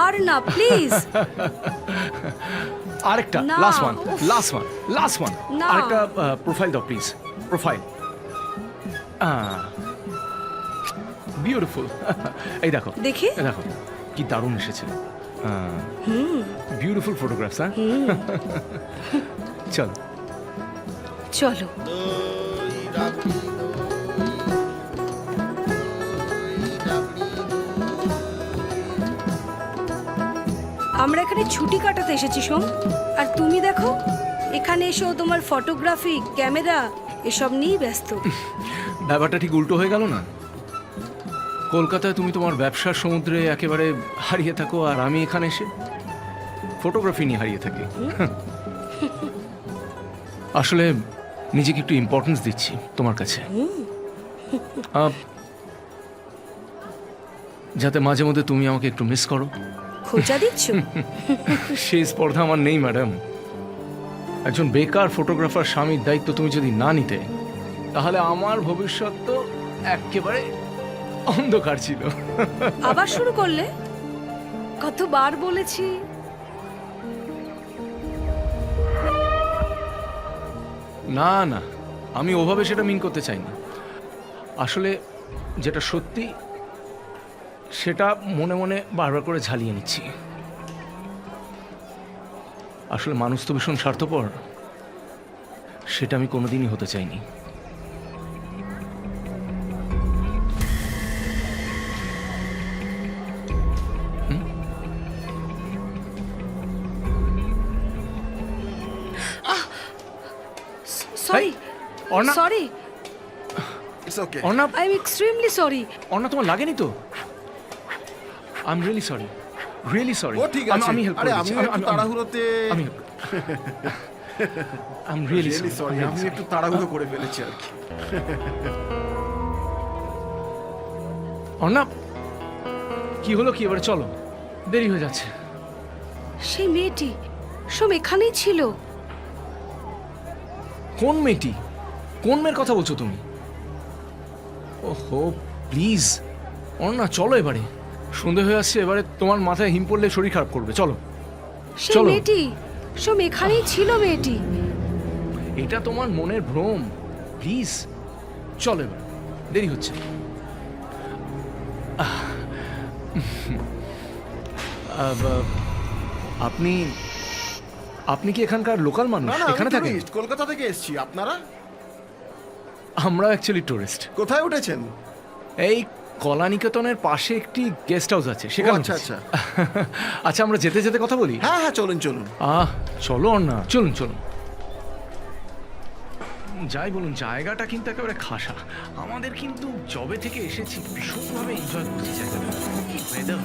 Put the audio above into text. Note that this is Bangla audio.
আর না প্লিজ। আরেকটা না, লাস্ট উফ। ওয়ান না। আরেকটা প্রোফাইল দাও প্লিজ, প্রোফাইল। বিউটিফুল। এই দেখো দেখি। এই দেখো কি দারুণ এসেছে। Beautiful photographs. হ্যাঁ চল চলো। আমরা এখানে ছুটি কাটাতে এসেছি সোম, আর তুমি দেখো এখানে এসেও তোমার ফটোগ্রাফি, ক্যামেরা এসব নিয়েই ব্যস্ত। ব্যাপারটা ঠিক উল্টো হয়ে গেল না? কলকাতায় তুমি তোমার ব্যবসার সমুদ্রে একেবারে হারিয়ে থাকো, আর আমি এখানে এসে ফটোগ্রাফি নিয়ে হারিয়ে থাকি। আসলে নিজেকে একটু ইম্পর্টেন্স দিচ্ছি তোমার কাছে, যাতে মাঝে মধ্যে তুমি আমাকে একটু মিস করো। খোঁজা দিচ্ছ? সেই স্পর্ধা আমার নেই ম্যাডাম। একজন বেকার ফটোগ্রাফার স্বামীর দায়িত্ব তুমি যদি না নিতে, তাহলে আমার ভবিষ্যৎ তো একেবারে অন্ধকার ছিল। আবার শুরু করলে? কতবার বলেছি। না না, আমি ওভাবে সেটা মিন করতে চাই না। আসলে যেটা সত্যি সেটা মনে মনে বারবার করে ঝালিয়ে নিচ্ছি। আসলে মানুষ তো ভীষণ স্বার্থপর, সেটা আমি কোনোদিনই হতে চাইনি। Sorry Arna, sorry, it's okay. Arna, I am extremely sorry. Arna তোমার লাগেনি তো? I am really sorry, really sorry. ও ঠিক আছে। আমি হেল্প আরে করে আমি দিচ্ছি। একটু তাড়াহুড়োতে আমি I am really really sorry, আমি একটু তাড়াহুড়ো করে ফেলেছি আর কি। অর্ণা, কি হলো কি এবারে? চলো, দেরি হয়ে যাচ্ছে। সেই মেয়েটি সোম এখানেই ছিল। কোন মেয়েটি? কোন মেয়ের কথা বলছো তুমি? ওহো প্লিজ অর্ণা, চলো এবারে। সন্ধে হয়ে আসছে, এবারে তোমার মাথায় হিম পড়লে শরীর খারাপ করবে। চলো সেই চলো। মেয়েটি সোম এখানেই ছিল। মেয়েটি এটা তোমার মনের ভ্রম। প্লিজ চলো এবার, দেরি হচ্ছে। আপনি আপনি কি এখানকার লোকাল মানুষ? না না, এখানে আমি থাকেন? টুরিস্ট, কলকাতা থেকে এসেছি। আপনারা আমরা অ্যাকচুয়ালি টুরিস্ট। কোথায় উঠেছেন? এই কলানিকেতনের পাশে একটি গেস্ট হাউস আছে, ও, সেখানে আচ্ছা উঠেছি। আচ্ছা। আচ্ছা, আমরা যেতে যেতে কথা বলি। হ্যাঁ হ্যাঁ, চলুন চলুন। চলো অর্ণা, চলুন চলুন। যাই বলুন, জায়গাটা কিন্তু একেবারে খাসা। আমাদের কিন্তু জবে থেকে এসেছি ভীষণভাবে এনজয় করছি জায়গাটা। কি weather!